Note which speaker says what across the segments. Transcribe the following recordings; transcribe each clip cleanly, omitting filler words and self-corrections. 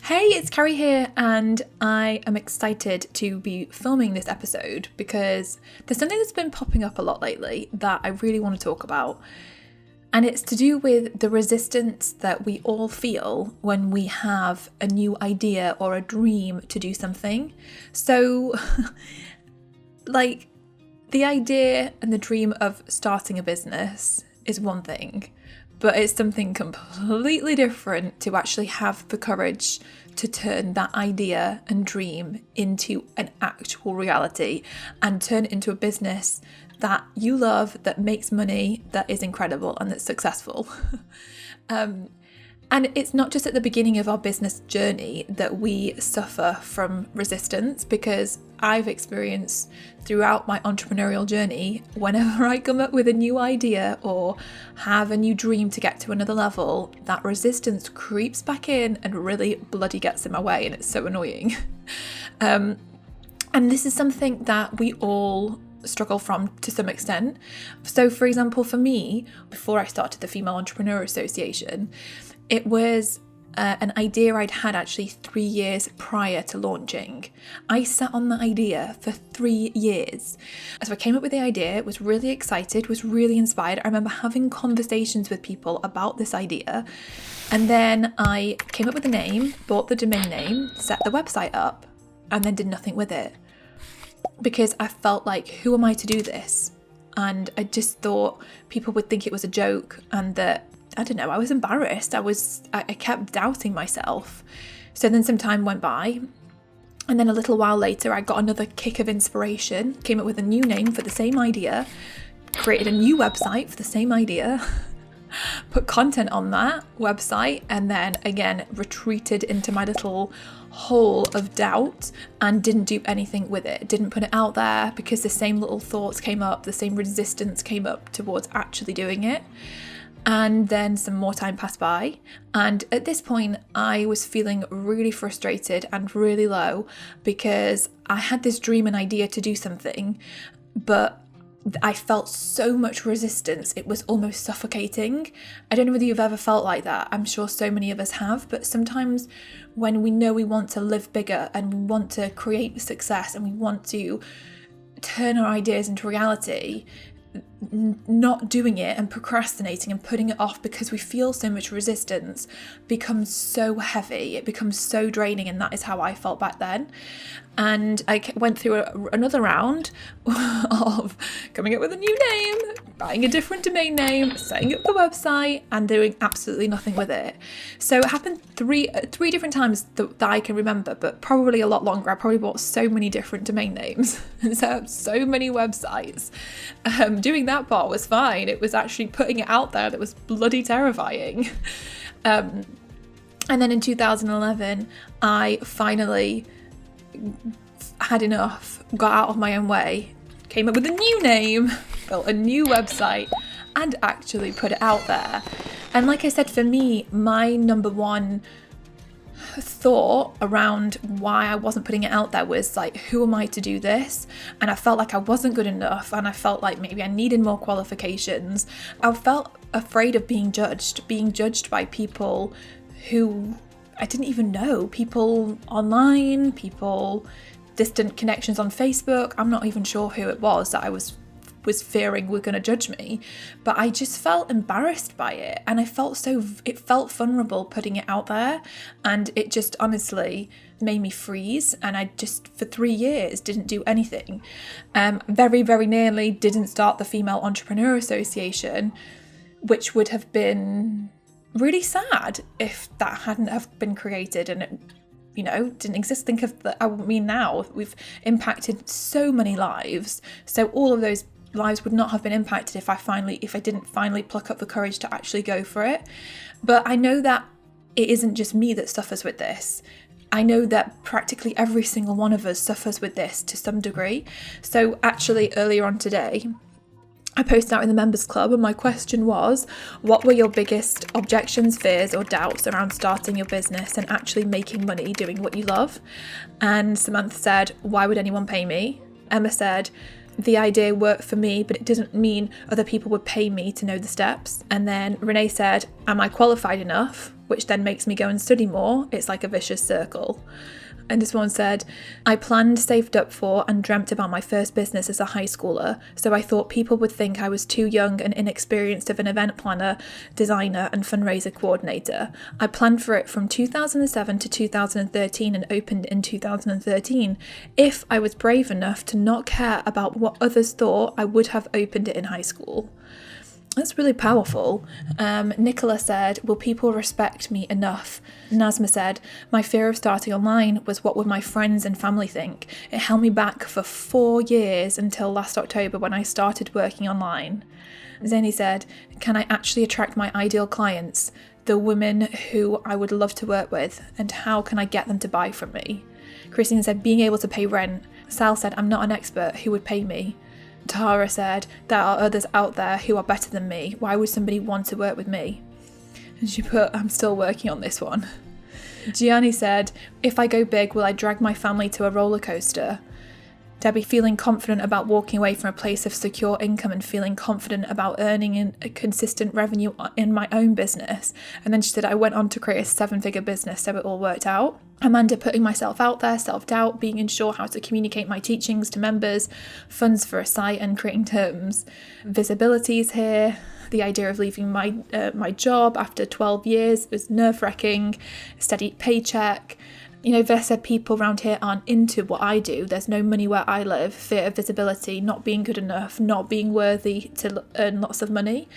Speaker 1: Hey, it's Carrie here, and I am excited to be filming this episode because there's something that's been popping up a lot lately that I really want to talk about. And it's to do with the resistance that we all feel when we have a new idea or a dream to do something. So, the idea and the dream of starting a business is one thing, but it's something completely different to actually have the courage to turn that idea and dream into an actual reality and turn it into a business that you love, that makes money, that is incredible and that's successful. And it's not just at the beginning of our business journey that we suffer from resistance, because I've experienced throughout my entrepreneurial journey, whenever I come up with a new idea or have a new dream to get to another level, that resistance creeps back in and really bloody gets in my way, and it's so annoying. And this is something that we all struggle from to some extent. So for example, for me, before I started the Female Entrepreneur Association, it was an idea I'd had actually 3 years prior to launching. I sat on the idea for 3 years. So I came up with the idea, was really excited, was really inspired. I remember having conversations with people about this idea. And then I came up with a name, bought the domain name, set the website up, and then did nothing with it. Because I felt like, who am I to do this? And I just thought people would think it was a joke, and that, I don't know, I was embarrassed. I kept doubting myself. So then some time went by, and then a little while later I got another kick of inspiration, came up with a new name for the same idea, created a new website for the same idea, put content on that website, and then again retreated into my little hole of doubt and didn't do anything with it. Didn't put it out there because the same little thoughts came up, the same resistance came up towards actually doing it. And then some more time passed by, and at this point I was feeling really frustrated and really low because I had this dream and idea to do something, but I felt so much resistance, it was almost suffocating. I don't know whether you've ever felt like that. I'm sure so many of us have, but sometimes when we know we want to live bigger and we want to create success and we want to turn our ideas into reality, not doing it and procrastinating and putting it off because we feel so much resistance becomes so heavy, it becomes so draining, and that is how I felt back then. And I went through another round of coming up with a new name, buying a different domain name, setting up the website, and doing absolutely nothing with it. So it happened three different times that I can remember, but probably a lot longer. I probably bought so many different domain names and set up so many websites. Doing that part was fine. It was actually putting it out there that was bloody terrifying. And then in 2011, I finally had enough, got out of my own way, came up with a new name, built a new website, and actually put it out there. And like I said, for me, my number one thought around why I wasn't putting it out there was like, who am I to do this? And I felt like I wasn't good enough, and I felt like maybe I needed more qualifications. I felt afraid of being judged by people who I didn't even know, people online, people, distant connections on Facebook. I'm not even sure who it was that I was fearing were going to judge me, but I just felt embarrassed by it, and it felt vulnerable putting it out there, and it just honestly made me freeze. And I just for 3 years didn't do anything. Very, very nearly didn't start the Female Entrepreneur Association, which would have been really sad if that hadn't have been created and it, didn't exist. Think of the, I mean, now we've impacted so many lives, so all of those lives would not have been impacted if I didn't finally pluck up the courage to actually go for it. But I know that it isn't just me that suffers with this. I know that practically every single one of us suffers with this to some degree. So actually earlier on today, I posted out in the members club, and my question was, what were your biggest objections, fears or doubts around starting your business and actually making money doing what you love? And Samantha said, why would anyone pay me? Emma said, the idea worked for me, but it doesn't mean other people would pay me to know the steps. And then Renee said, am I qualified enough? which then makes me go and study more. It's like a vicious circle. And this one said, I planned, saved up for, and dreamt about my first business as a high schooler, so I thought people would think I was too young and inexperienced of an event planner, designer, and fundraiser coordinator. I planned for it from 2007 to 2013 and opened in 2013. If I was brave enough to not care about what others thought, I would have opened it in high school. That's really powerful. Nicola said, will people respect me enough? Nazma said, my fear of starting online was what would my friends and family think. It held me back for 4 years until last October when I started working online. Zaini said, can I actually attract my ideal clients, the women who I would love to work with, and how can I get them to buy from me? Christine said, being able to pay rent. Sal said, I'm not an expert, who would pay me? Tara said, there are others out there who are better than me. Why would somebody want to work with me? And she put, I'm still working on this one. Gianni said, if I go big, will I drag my family to a roller coaster? Debbie, feeling confident about walking away from a place of secure income and feeling confident about earning a consistent revenue in my own business. And then she said, I went on to create a 7-figure business, so it all worked out. Amanda, putting myself out there, self-doubt, being unsure how to communicate my teachings to members, funds for a site and creating terms. Visibility is here. The idea of leaving my job after 12 years was nerve-wracking. Steady paycheck. You know, Vess said people around here aren't into what I do. There's no money where I live. Fear of visibility, not being good enough, not being worthy to earn lots of money.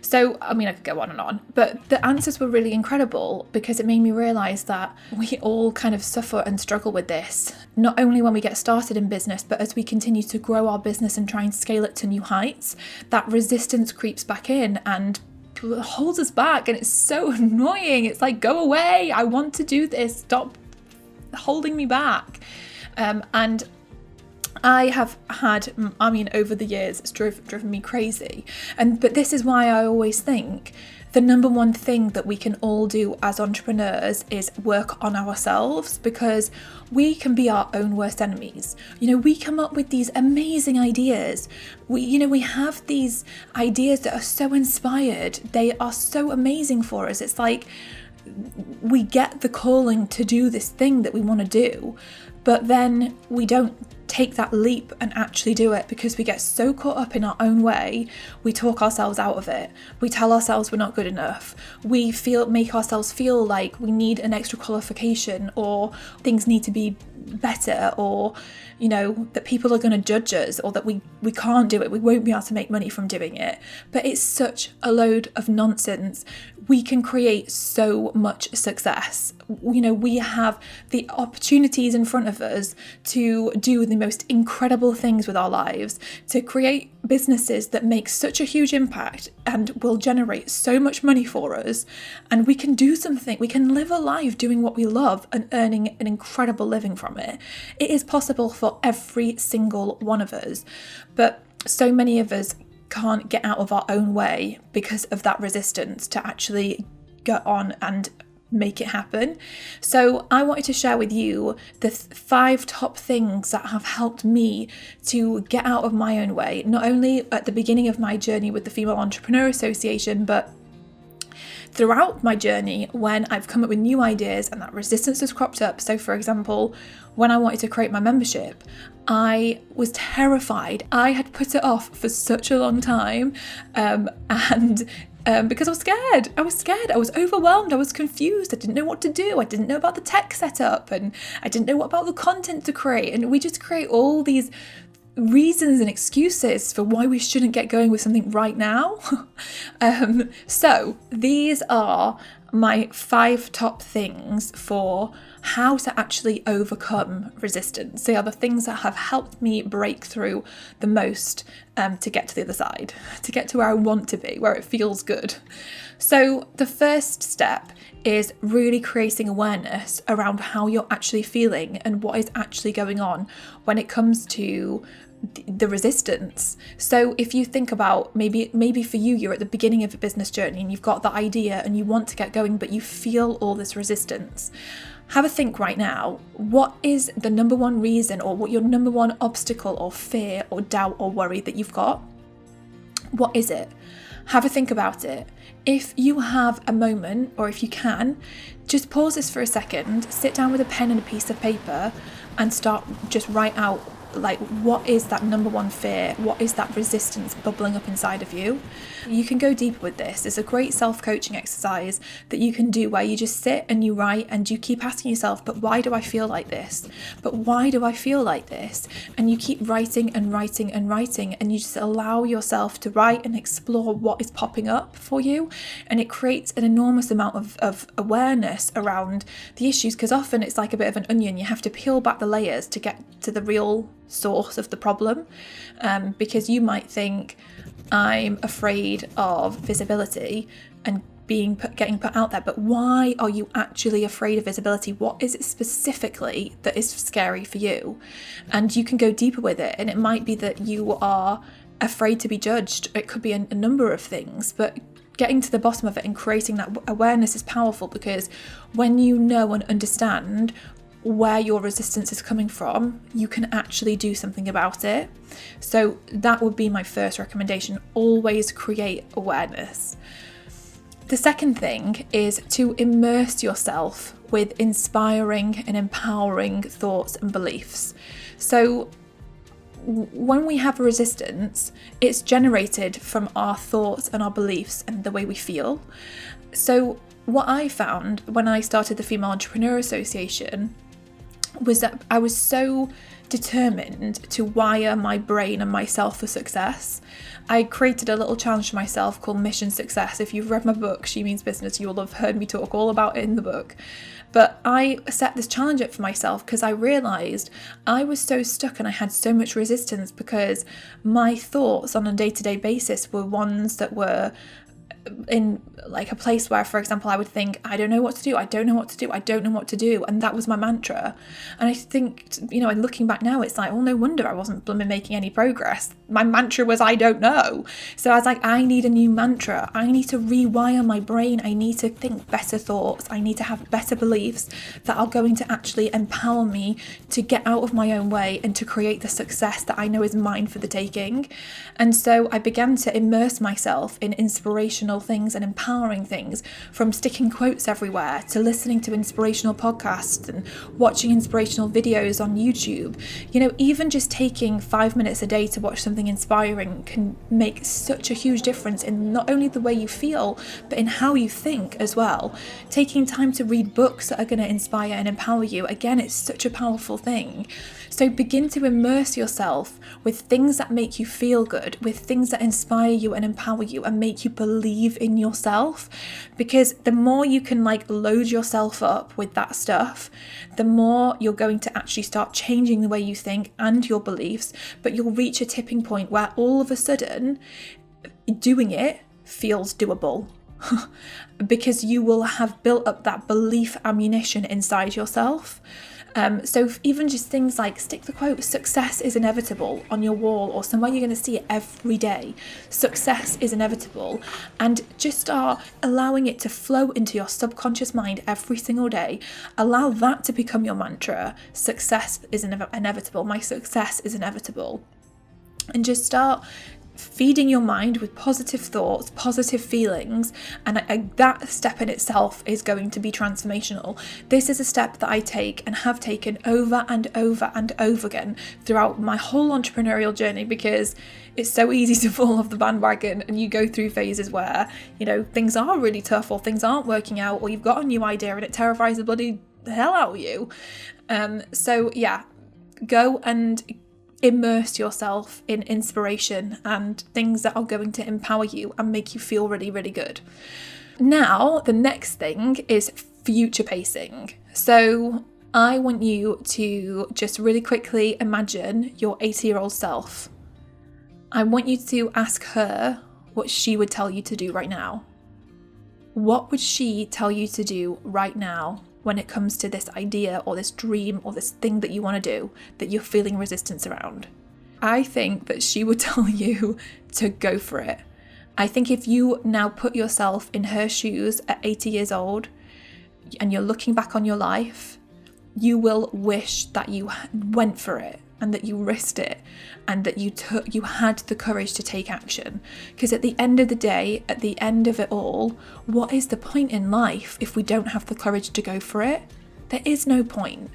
Speaker 1: So, I mean, I could go on and on. But the answers were really incredible because it made me realise that we all kind of suffer and struggle with this. Not only when we get started in business, but as we continue to grow our business and try and scale it to new heights, that resistance creeps back in and holds us back. And it's so annoying. It's like, go away. I want to do this. Stop holding me back. And I have had, over the years, it's driven me crazy. But this is why I always think the number one thing that we can all do as entrepreneurs is work on ourselves, because we can be our own worst enemies. You know, we come up with these amazing ideas. We have these ideas that are so inspired. They are so amazing for us. It's like we get the calling to do this thing that we want to do, but then we don't take that leap and actually do it because we get so caught up in our own way. We talk ourselves out of it. We tell ourselves we're not good enough. We make ourselves feel like we need an extra qualification, or things need to be better, or that people are going to judge us, or that we can't do it, we won't be able to make money from doing it. But it's such a load of nonsense. We can create so much success. We have the opportunities in front of us to do the most incredible things with our lives, to create businesses that make such a huge impact and will generate so much money for us. And we can do something, we can live a life doing what we love and earning an incredible living from it. It is possible for every single one of us, but so many of us can't get out of our own way because of that resistance to actually get on and make it happen. So I wanted to share with you the 5 top things that have helped me to get out of my own way, not only at the beginning of my journey with the Female Entrepreneur Association, but throughout my journey when I've come up with new ideas and that resistance has cropped up. So for example, when I wanted to create my membership, I was terrified. I had put it off for such a long time, because I was scared. I was overwhelmed. I was confused. I didn't know what to do. I didn't know about the tech setup, and I didn't know what about the content to create. And we just create all these reasons and excuses for why we shouldn't get going with something right now. So these are my 5 top things for how to actually overcome resistance. They are the things that have helped me break through the most, to get to the other side, to get to where I want to be, where it feels good. So the first step is really creating awareness around how you're actually feeling and what is actually going on when it comes to the resistance. So if you think about maybe for you're at the beginning of a business journey and you've got the idea and you want to get going, but you feel all this resistance. Have a think right now. What is the number one reason, or what your number one obstacle or fear or doubt or worry that you've got? What is it? Have a think about it. if you have a moment, or if you can, just pause this for a second, sit down with a pen and a piece of paper and start just write out, like, what is that number one fear? What is that resistance bubbling up inside of you? You can go deeper with this. It's a great self-coaching exercise that you can do where you just sit and you write and you keep asking yourself, but why do I feel like this? But why do I feel like this? And you keep writing and writing and writing, and you just allow yourself to write and explore what is popping up for you. And it creates an enormous amount of awareness around the issues, because often it's like a bit of an onion. You have to peel back the layers to get to the real source of the problem, because you might think, I'm afraid of visibility and getting put out there, but why are you actually afraid of visibility? What is it specifically that is scary for you? And you can go deeper with it, and it might be that you are afraid to be judged. It could be a number of things, but getting to the bottom of it and creating that awareness is powerful, because when you know and understand where your resistance is coming from, you can actually do something about it. So that would be my first recommendation. Always create awareness. The second thing is to immerse yourself with inspiring and empowering thoughts and beliefs. So when we have resistance, it's generated from our thoughts and our beliefs and the way we feel. So what I found when I started the Female Entrepreneur Association was that I was so determined to wire my brain and myself for success. I created a little challenge for myself called Mission Success. If you've read my book, She Means Business, you will have heard me talk all about it in the book. But I set this challenge up for myself because I realised I was so stuck and I had so much resistance because my thoughts on a day-to-day basis were ones that were in like a place where, for example, I would think, I don't know what to do, I don't know what to do, I don't know what to do. And that was my mantra. And I think, and looking back now, it's like, well, no wonder I wasn't blooming making any progress. My mantra was, I don't know. So I was like, I need a new mantra. I need to rewire my brain. I need to think better thoughts. I need to have better beliefs that are going to actually empower me to get out of my own way and to create the success that I know is mine for the taking. And so I began to immerse myself in inspirational things and empowering things, from sticking quotes everywhere to listening to inspirational podcasts and watching inspirational videos on YouTube. Even just taking 5 minutes a day to watch something inspiring can make such a huge difference in not only the way you feel, but in how you think as well. Taking time to read books that are going to inspire and empower you, again, it's such a powerful thing. So begin to immerse yourself with things that make you feel good, with things that inspire you and empower you and make you believe in yourself. Because the more you can load yourself up with that stuff, the more you're going to actually start changing the way you think and your beliefs. But you'll reach a tipping point where all of a sudden doing it feels doable. Because you will have built up that belief ammunition inside yourself. So even just things like stick the quote, success is inevitable, on your wall or somewhere you're going to see it every day. Success is inevitable, and just start allowing it to flow into your subconscious mind every single day. Allow that to become your mantra. Success is inevitable. My success is inevitable. And just start feeding your mind with positive thoughts, positive feelings, and that step in itself is going to be transformational. This is a step that I take and have taken over and over and over again throughout my whole entrepreneurial journey, because it's so easy to fall off the bandwagon and you go through phases where, things are really tough or things aren't working out or you've got a new idea and it terrifies the bloody hell out of you. So yeah, go and immerse yourself in inspiration and things that are going to empower you and make you feel really, really good. Now, the next thing is future pacing. So I want you to just really quickly imagine your 80-year-old self. I want you to ask her what she would tell you to do right now. What would she tell you to do right now when it comes to this idea or this dream or this thing that you want to do that you're feeling resistance around? I think that she would tell you to go for it. I think if you now put yourself in her shoes at 80 years old and you're looking back on your life, you will wish that you went for it. and that you risked it, and that you had the courage to take action. Because at the end of the day, at the end of it all, what is the point in life if we don't have the courage to go for it? There is no point.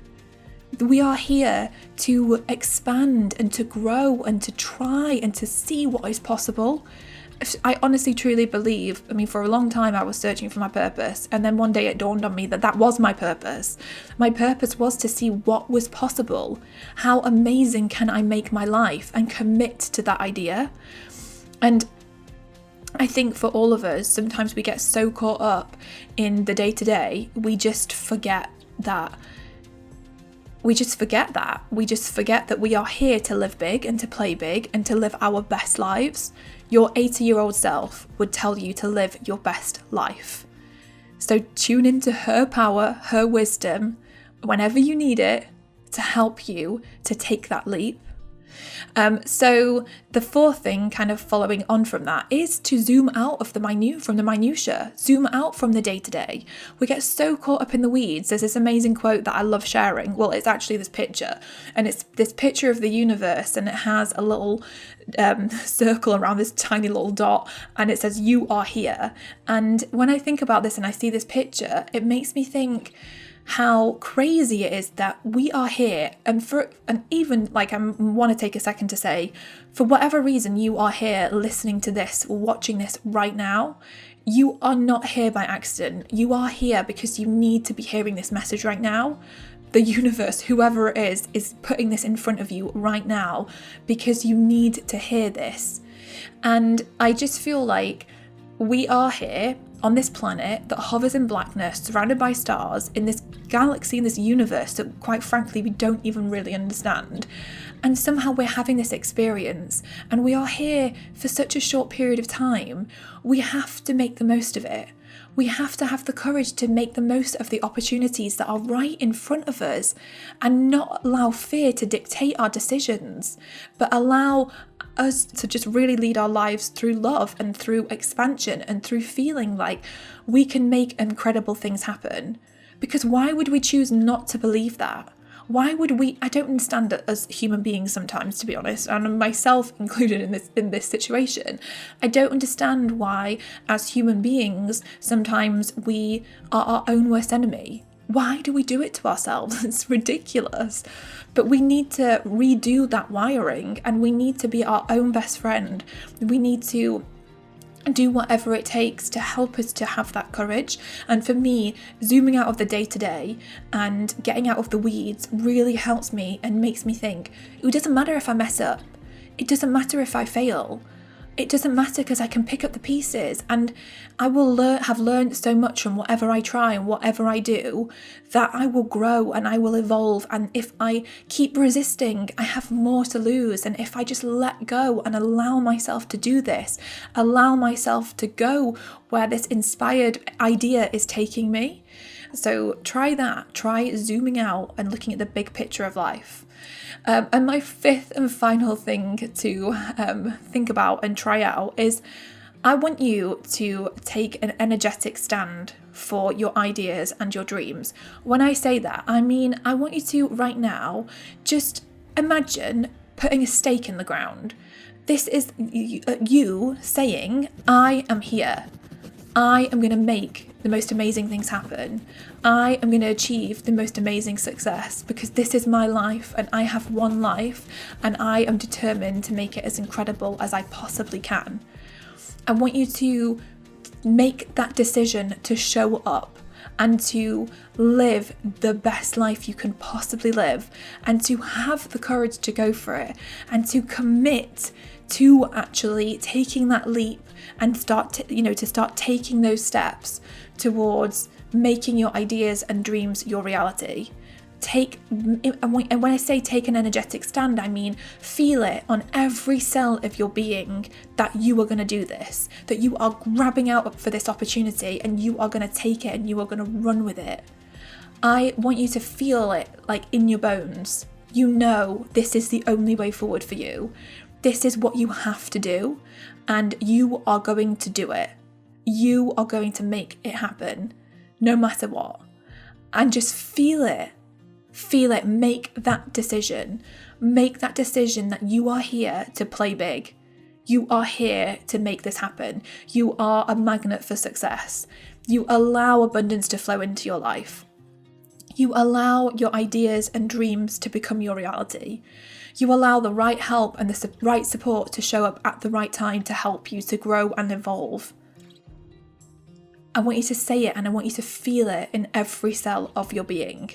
Speaker 1: We are here to expand and to grow and to try and to see what is possible. I honestly truly believe, for a long time I was searching for my purpose, and then one day it dawned on me that that was my purpose. My purpose was to see what was possible. How amazing can I make my life, and commit to that idea? And I think for all of us, sometimes we get so caught up in the day-to-day, we just forget that. We just forget that we are here to live big and to play big and to live our best lives. Your 80-year-old self would tell you to live your best life. So tune into her power, her wisdom, whenever you need it, to help you to take that leap. So the fourth thing, kind of following on from that, is to zoom out from the minutiae, zoom out from the day-to-day. We get so caught up in the weeds. There's this amazing quote that I love sharing. Well, it's actually this picture, and it's this picture of the universe, and it has a little circle around this tiny little dot, and it says, "You are here." And when I think about this and I see this picture, it makes me think how crazy it is that we are here, and even I want to take a second to say, for whatever reason you are here listening to this or watching this right now, you are not here by accident. You are here because you need to be hearing this message right now. The universe, whoever it is putting this in front of you right now because you need to hear this. And I just feel like we are here on this planet that hovers in blackness, surrounded by stars, in this galaxy, in this universe that quite frankly we don't even really understand. And somehow we're having this experience, and we are here for such a short period of time. We have to make the most of it. We have to have the courage to make the most of the opportunities that are right in front of us, and not allow fear to dictate our decisions, but allow us to just really lead our lives through love and through expansion and through feeling like we can make incredible things happen. Because why would we choose not to believe that? Why would we? I don't understand it as human beings sometimes, to be honest, and myself included in this situation. I don't understand why, as human beings, sometimes we are our own worst enemy. Why do we do it to ourselves? It's ridiculous. But we need to redo that wiring, and we need to be our own best friend. We need to do whatever it takes to help us to have that courage. And for me, zooming out of the day-to-day and getting out of the weeds really helps me and makes me think, it doesn't matter if I mess up. It doesn't matter if I fail. It doesn't matter, because I can pick up the pieces, and I will have learned so much from whatever I try and whatever I do, that I will grow and I will evolve. And if I keep resisting, I have more to lose. And if I just let go and allow myself to do this, allow myself to go where this inspired idea is taking me. So try that. Try zooming out and looking at the big picture of life. And my fifth and final thing to think about and try out is, I want you to take an energetic stand for your ideas and your dreams. When I say that, I mean, I want you to right now just imagine putting a stake in the ground. This is you saying, I am here. I am going to make the most amazing things happen. I am going to achieve the most amazing success, because this is my life and I have one life, and I am determined to make it as incredible as I possibly can. I want you to make that decision to show up and to live the best life you can possibly live, and to have the courage to go for it, and to commit to actually taking that leap and start taking those steps towards making your ideas and dreams your reality. And when I say take an energetic stand, I mean feel it on every cell of your being that you are going to do this, that you are grabbing out for this opportunity and you are going to take it and you are going to run with it. I want you to feel it like in your bones. You know this is the only way forward for you. This is what you have to do, and you are going to do it. You are going to make it happen, no matter what. And just feel it. Feel it. Make that decision. Make that decision that you are here to play big. You are here to make this happen. You are a magnet for success. You allow abundance to flow into your life. You allow your ideas and dreams to become your reality. You allow the right help and the right support to show up at the right time to help you to grow and evolve. I want you to say it, and I want you to feel it in every cell of your being.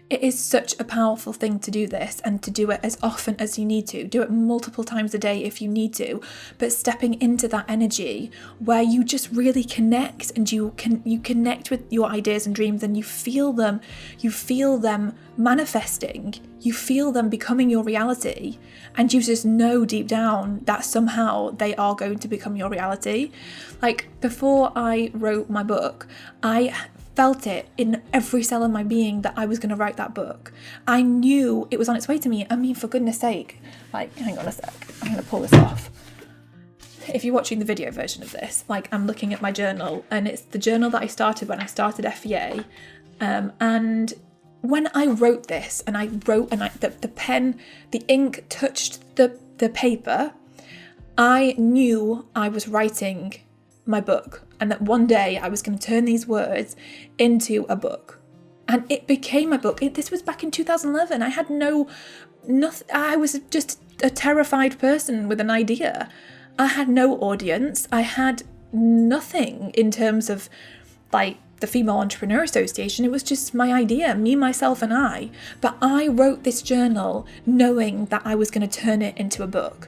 Speaker 1: It is such a powerful thing to do this, and to do it as often as you need to. Do it multiple times a day if you need to, but stepping into that energy where you just really connect, and you connect with your ideas and dreams, and you feel them manifesting, you feel them becoming your reality, and you just know deep down that somehow they are going to become your reality. Like, before I wrote my book, I felt it in every cell of my being that I was going to write that book. I knew it was on its way to me. I mean, for goodness sake, like, hang on a sec, I'm going to pull this off. If you're watching the video version of this, like, I'm looking at my journal, and it's the journal that I started when I started FEA. And when I wrote this, and the pen, the ink touched the paper, I knew I was writing my book, and that one day I was going to turn these words into a book. And it became a book. This was back in 2011. I had nothing. I was just a terrified person with an idea. I had no audience. I had nothing in terms of, like, the Female Entrepreneur Association. It was just my idea, me, myself, and I. But I wrote this journal knowing that I was going to turn it into a book.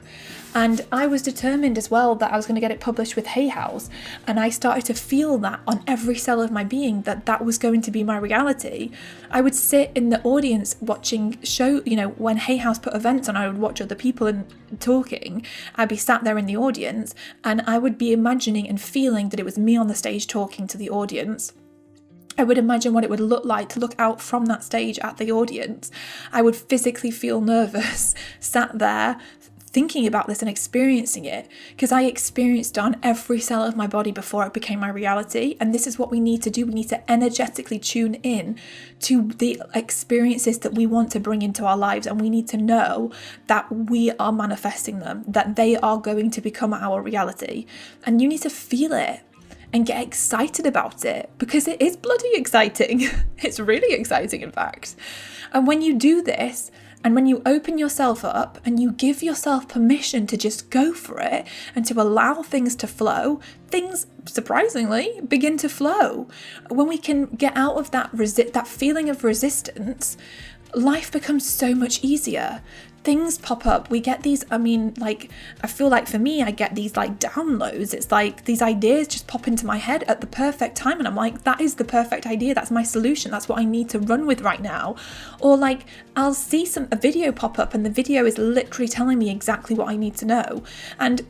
Speaker 1: And I was determined as well that I was going to get it published with Hay House. And I started to feel that on every cell of my being, that was going to be my reality. I would sit in the audience watching when Hay House put events on, I would watch other people and talking. I'd be sat there in the audience, and I would be imagining and feeling that it was me on the stage talking to the audience. I would imagine what it would look like to look out from that stage at the audience. I would physically feel nervous, sat there, thinking about this and experiencing it, because I experienced it on every cell of my body before it became my reality. And this is what we need to do. We need to energetically tune in to the experiences that we want to bring into our lives, and we need to know that we are manifesting them, that they are going to become our reality. And you need to feel it and get excited about it, because it is bloody exciting. It's really exciting, in fact. And when you do this, and when you open yourself up and you give yourself permission to just go for it and to allow things to flow, things surprisingly begin to flow. When we can get out of that feeling of resistance, life becomes so much easier. Things pop up. We get these, I feel like for me, I get these like downloads. It's like these ideas just pop into my head at the perfect time. And I'm like, that is the perfect idea. That's my solution. That's what I need to run with right now. Or like, I'll see a video pop up, and the video is literally telling me exactly what I need to know. And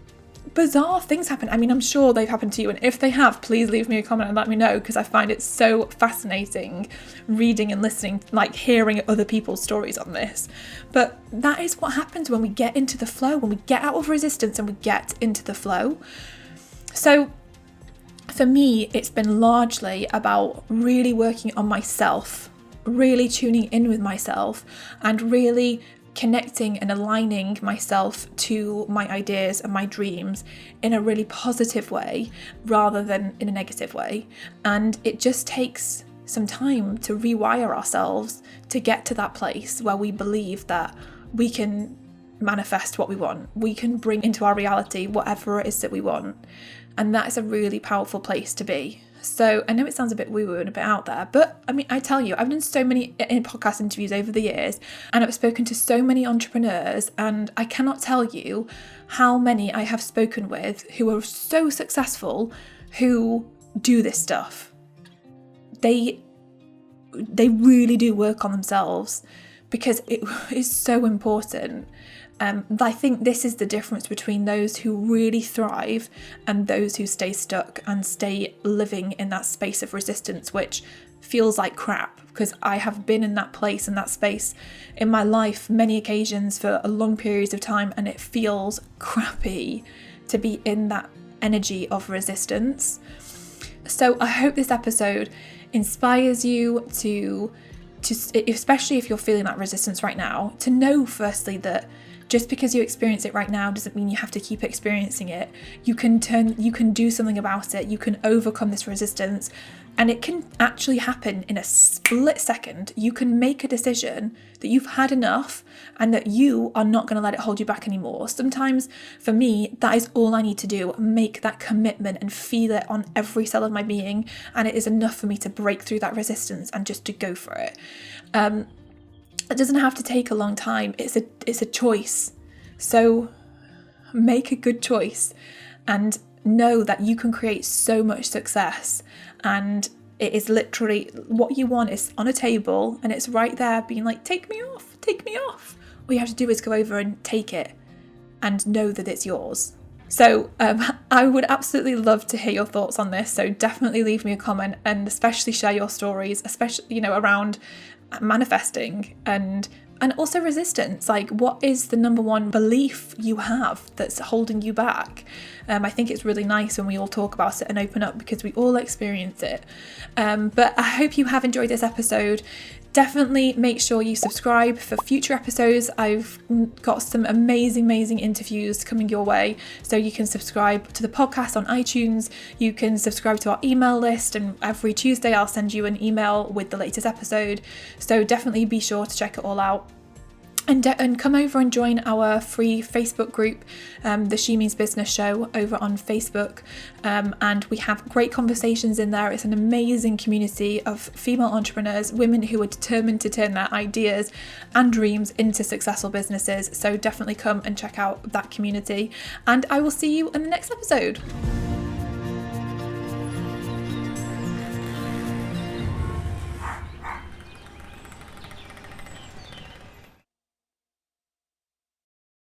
Speaker 1: bizarre things happen. I mean, I'm sure they've happened to you, and if they have, please leave me a comment and let me know, because I find it so fascinating reading and listening, like hearing other people's stories on this. But that is what happens when we get into the flow, when we get out of resistance and we get into the flow. So for me, it's been largely about really working on myself, really tuning in with myself, and really connecting and aligning myself to my ideas and my dreams in a really positive way rather than in a negative way. And it just takes some time to rewire ourselves to get to that place where we believe that we can manifest what we want. We can bring into our reality whatever it is that we want. And that is a really powerful place to be. So I know it sounds a bit woo-woo and a bit out there, but I mean, I tell you, I've done so many podcast interviews over the years, and I've spoken to so many entrepreneurs, and I cannot tell you how many I have spoken with who are so successful, who do this stuff. They really do work on themselves, because it is so important. I think this is the difference between those who really thrive and those who stay stuck and stay living in that space of resistance, which feels like crap, because I have been in that place, in that space in my life many occasions for a long periods of time, and it feels crappy to be in that energy of resistance. So I hope this episode inspires you to especially if you're feeling that resistance right now, to know firstly that just because you experience it right now doesn't mean you have to keep experiencing it. You can do something about it. You can overcome this resistance, and it can actually happen in a split second. You can make a decision that you've had enough and that you are not going to let it hold you back anymore. Sometimes for me, that is all I need to do, make that commitment and feel it on every cell of my being, and it is enough for me to break through that resistance and just to go for it. It doesn't have to take a long time. It's a choice. So make a good choice and know that you can create so much success, and it is literally what you want is on a table and it's right there being like, take me off. All you have to do is go over and take it and know that it's yours. So I would absolutely love to hear your thoughts on this. So definitely leave me a comment, and especially share your stories, especially, around manifesting and also resistance. Like, what is the number one belief you have that's holding you back? I think it's really nice when we all talk about it and open up, because we all experience it. But I hope you have enjoyed this episode. Definitely make sure you subscribe for future episodes. I've got some amazing interviews coming your way. So you can subscribe to the podcast on iTunes. You can subscribe to our email list, and every Tuesday I'll send you an email with the latest episode. So definitely be sure to check it all out. And come over and join our free Facebook group, the She Means Business Show, over on Facebook. And we have great conversations in there. It's an amazing community of female entrepreneurs, women who are determined to turn their ideas and dreams into successful businesses. So definitely come and check out that community. And I will see you in the next episode.